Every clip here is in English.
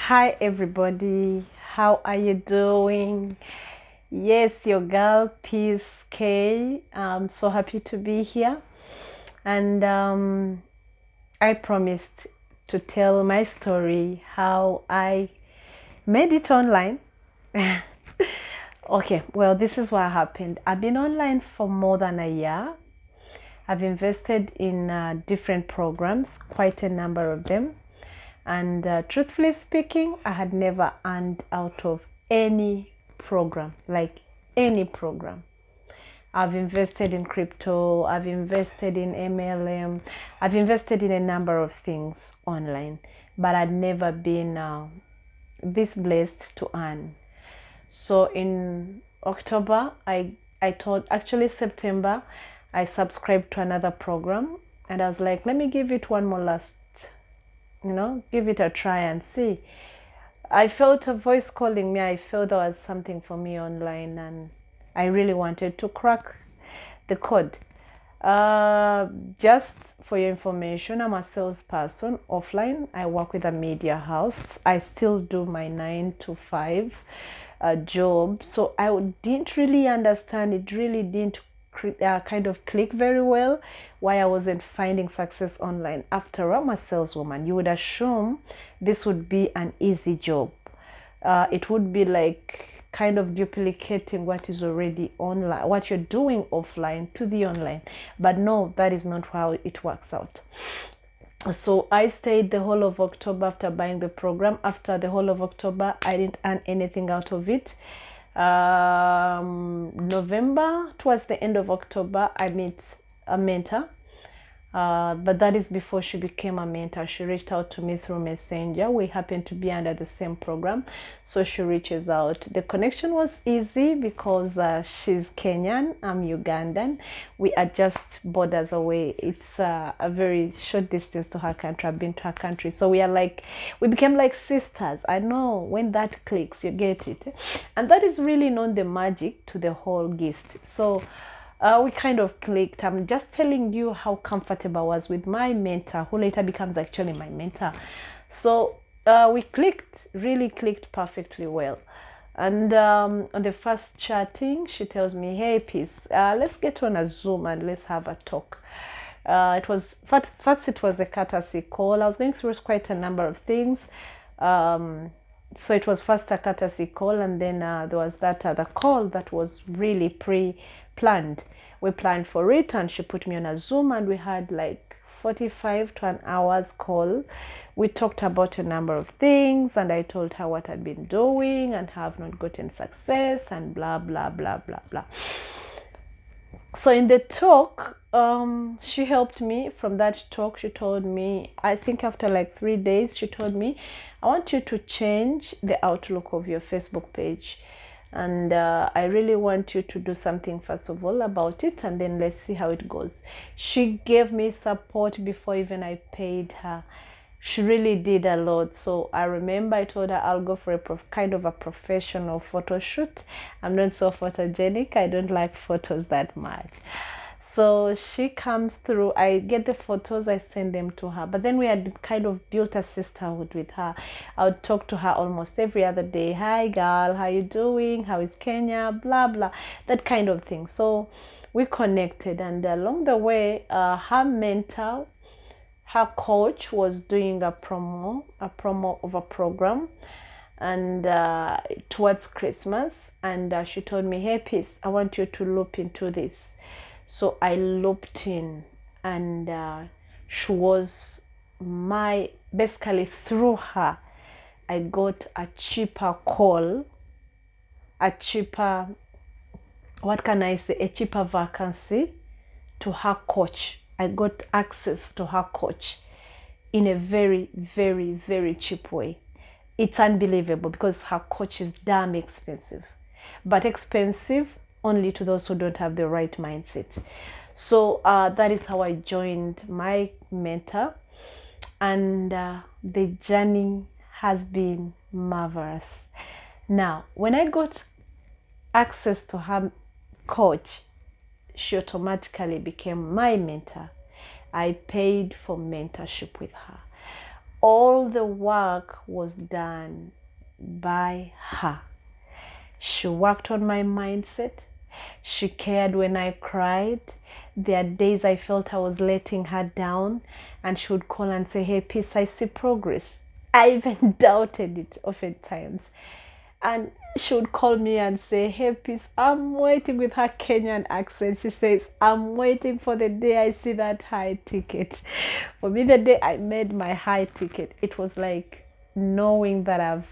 Hi everybody, how are you doing? Yes, your girl Peace K. I'm so happy to be here, and I promised to tell my story how I made it online. Okay, well, this is what happened. I've been online for more than a year. I've invested in different programs, quite a number of them. And truthfully speaking, I had never earned out of any program, like any program. I've invested in crypto, I've invested in MLM, I've invested in a number of things online, but I'd never been this blessed to earn. So in October, I thought, actually September, I subscribed to another program, and I was like, let me give it one more last, give it a try and see. I felt a voice calling me. I felt there was something for me online, and I really wanted to crack the code. Just for your information, I'm a salesperson offline. I work with a media house. I still do my 9 to 5 job. So I didn't really understand. It really didn't kind of click very well why I wasn't finding success online. After all, I'm a saleswoman. You would assume this would be an easy job. It would be like kind of duplicating what is already online, what you're doing offline to the online. But no, that is not how it works out. So I stayed the whole of October after buying the program. After the whole of October, I didn't earn anything out of it. November, towards the end of October, I met a mentor. But that is before she became a mentor. She reached out to me through Messenger. We happened to be under the same program, so she reaches out. The connection was easy because she's Kenyan, I'm Ugandan. We are just borders away. It's a very short distance to her country. I've been to her country, so we became like sisters. I know when that clicks, you get it, and that is really not the magic to the whole gist. So we kind of clicked. I'm just telling you how comfortable I was with my mentor, who later becomes actually my mentor. So we clicked, really clicked perfectly well. And on the first chatting, she tells me, hey, Peace, let's get on a Zoom and let's have a talk. It was first it was a courtesy call. I was going through quite a number of things. So it was first a courtesy call, and then there was that other call that was really pre-planned. We planned for it, and she put me on a Zoom, and we had like 45 to an hour's call. We talked about a number of things, and I told her what I'd been doing and how I've not gotten success and blah, blah, blah, blah, blah. So in the talk, she helped me. From that talk, she told me, I think after like 3 days, she told me, I want you to change the outlook of your Facebook page. And I really want you to do something first of all about it, and then let's see how it goes. She gave me support before even I paid her. She really did a lot. So I remember I told her I'll go for a kind of a professional photo shoot. I'm not so photogenic. I don't like photos that much. So she comes through, I get the photos, I send them to her. But then we had kind of built a sisterhood with her. I would talk to her almost every other day. Hi girl, how you doing? How is Kenya? Blah, blah, that kind of thing. So we connected, and along the way, her mentor, her coach was doing a promo of a program, and towards Christmas, and she told me, hey Peace, I want you to loop into this. So I looped in, and she was basically through her, I got a cheaper call, a cheaper, what can I say, a cheaper vacancy to her coach. I got access to her coach in a very, very, very cheap way. It's unbelievable because her coach is damn expensive, but expensive only to those who don't have the right mindset. So that is how I joined my mentor, and the journey has been marvelous. Now, when I got access to her coach, she automatically became my mentor. I paid for mentorship with her. All the work was done by her. She worked on my mindset. She cared when I cried. There are days I felt I was letting her down, and she would call and say, "Hey, Peace, I see progress." I even doubted it oftentimes. And she would call me and say, "Hey, Peace, I'm waiting," with her Kenyan accent. She says, "I'm waiting for the day I see that high ticket." For me, the day I made my high ticket, it was like knowing that I've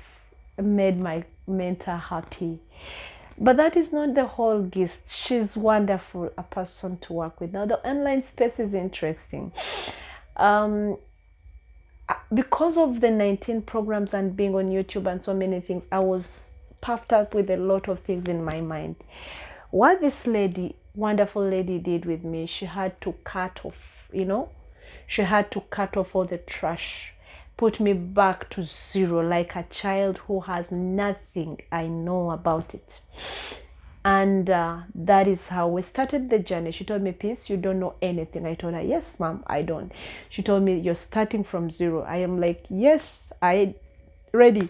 made my mentor happy. But that is not the whole gist. She's wonderful, a person to work with. Now, the online space is interesting. Um, because of the 19 programs and being on YouTube and so many things, I was puffed up with a lot of things in my mind. What this lady, wonderful lady, did with me, she had to cut off, she had to cut off all the trash, put me back to zero, like a child who has nothing. I know about it. And that is how we started the journey. She told me, "Peace, you don't know anything." I told her, "Yes, ma'am, I don't." She told me, "You're starting from zero." I am like, "Yes, I ready."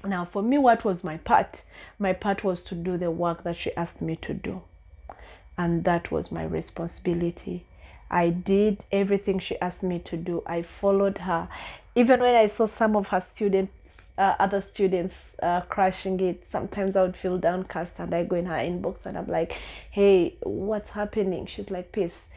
Now, for me, what was my part? My part was to do the work that she asked me to do. And that was my responsibility. I did everything she asked me to do. I followed her. Even when I saw some of her students, other students crushing it, sometimes I would feel downcast, and I go in her inbox and I'm like, "Hey, what's happening?" She's like, "Peace,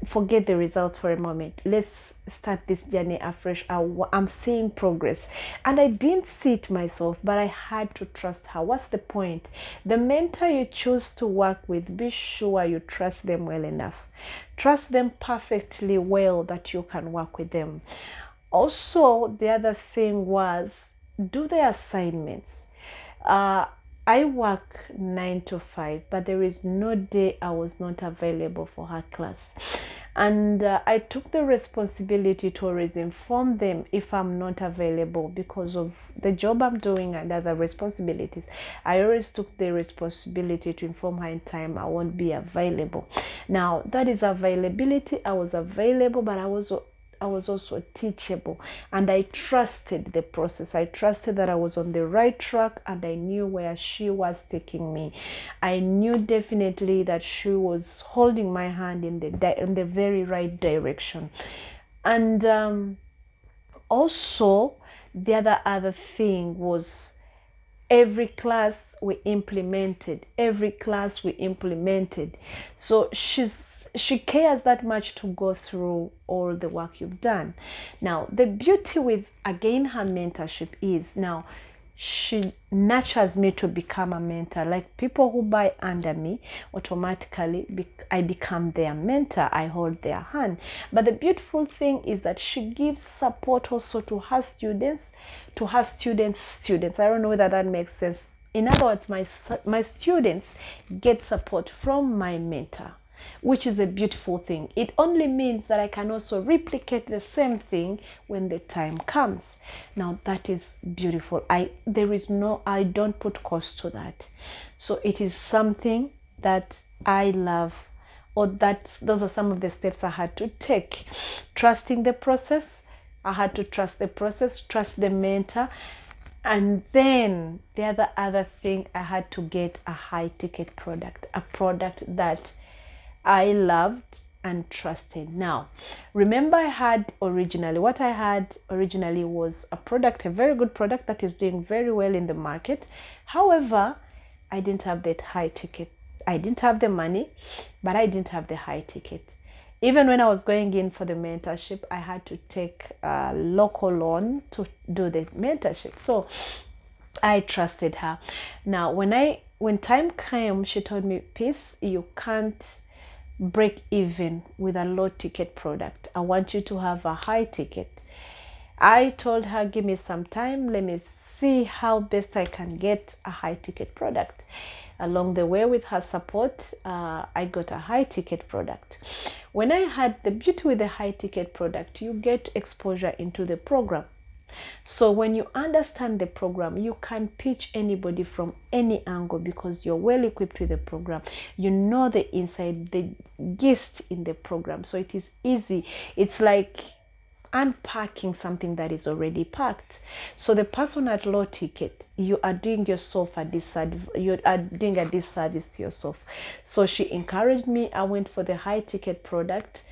forget the results for a moment. Let's start this journey afresh. I'm seeing progress." And I didn't see it myself, but I had to trust her. What's the point? The mentor you choose to work with, be sure you trust them well enough. Trust them perfectly well that you can work with them. Also, the other thing was, do the assignments. Uh, I work 9 to 5, but there is no day I was not available for her class. And I took the responsibility to always inform them if I'm not available because of the job I'm doing and other responsibilities. I always took the responsibility to inform her in time I won't be available. Now, that is availability. I was available, but I was also teachable, and I trusted the process. I trusted that I was on the right track, and I knew where she was taking me. I knew definitely that she was holding my hand in the very right direction. And also, the other thing was, every class we implemented. So she cares that much to go through all the work you've done. Now, the beauty with, again, her mentorship is, now she nurtures me to become a mentor. Like, people who buy under me, automatically I become their mentor. I hold their hand. But the beautiful thing is that she gives support also to her students, students. I don't know whether that makes sense. In other words, my students get support from my mentor, which is a beautiful thing. It only means that I can also replicate the same thing when the time comes. Now, that is beautiful. I don't put cost to that. So it is something that I love, or those are some of the steps I had to take. Trusting the process. I had to trust the process, trust the mentor. And then the other thing, I had to get a high ticket product, a product that I loved and trusted. Now, remember, what I had originally was a product, a very good product that is doing very well in the market. However, I didn't have that high ticket. I didn't have the money, but I didn't have the high ticket. Even when I was going in for the mentorship, I had to take a local loan to do the mentorship. So I trusted her. Now, when time came, she told me, "Peace, you can't break even with a low ticket product. I want you to have a high ticket." I told her, "Give me some time. Let me see how best I can get a high ticket product." Along the way, with her support, I got a high ticket product. When I had the beauty with the high ticket product, you get exposure into the program. So when you understand the program, you can pitch anybody from any angle because you're well equipped with the program. You know the inside, the gist in the program. So it is easy. It's like unpacking something that is already packed. So the person at low ticket, you are doing yourself a disservice. You are doing a disservice to yourself. So she encouraged me. I went for the high ticket product,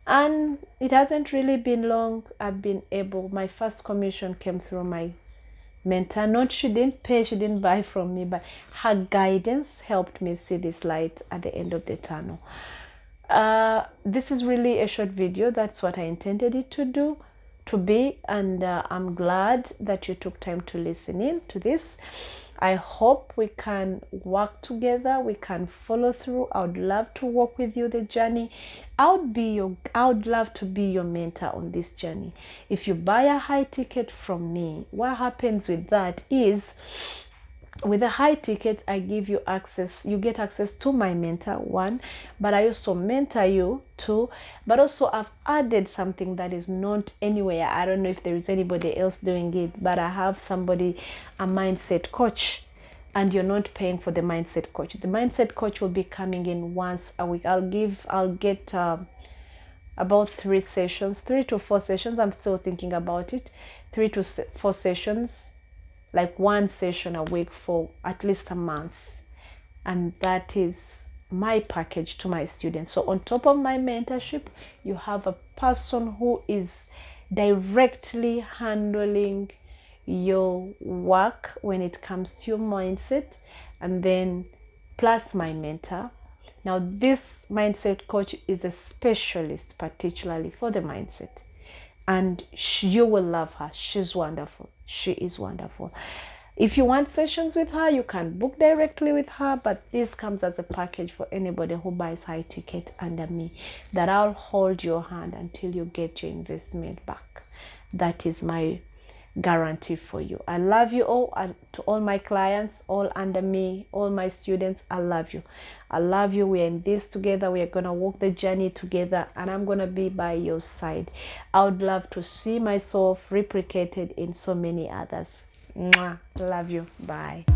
and it hasn't really been long. I've been able. My first commission came through my mentor. Not she didn't pay, she didn't buy from me, but her guidance helped me see this light at the end of the tunnel. This is really a short video. That's what I intended it to be, and I'm glad that you took time to listen in to this. I hope we can work together, we can follow through. I would love to walk with you the journey. I would love to be your mentor on this journey. If you buy a high ticket from me, what happens with that is, with a high ticket, I give you access. You get access to my mentor, one, but I also mentor you, two, but also I've added something that is not anywhere. I don't know if there is anybody else doing it, but I have somebody, a mindset coach, and you're not paying for the mindset coach. The mindset coach will be coming in once a week. I'll get about 3 sessions, 3 to 4 sessions. I'm still thinking about it. 3 to 4 sessions, like 1 session a week for at least a month. And that is my package to my students. So on top of my mentorship, you have a person who is directly handling your work when it comes to your mindset, and then plus my mentor. Now this mindset coach is a specialist particularly for the mindset, and you will love her. She's wonderful. She is wonderful. If you want sessions with her, you can book directly with her, but this comes as a package for anybody who buys high ticket under me, that I'll hold your hand until you get your investment back. That is my guarantee for you. I love you all. To all my clients, all under me, all my students, I love you. I love you. We're in this together. We are going to walk the journey together, and I'm going to be by your side. I would love to see myself replicated in so many others. Mwah. Love you. Bye.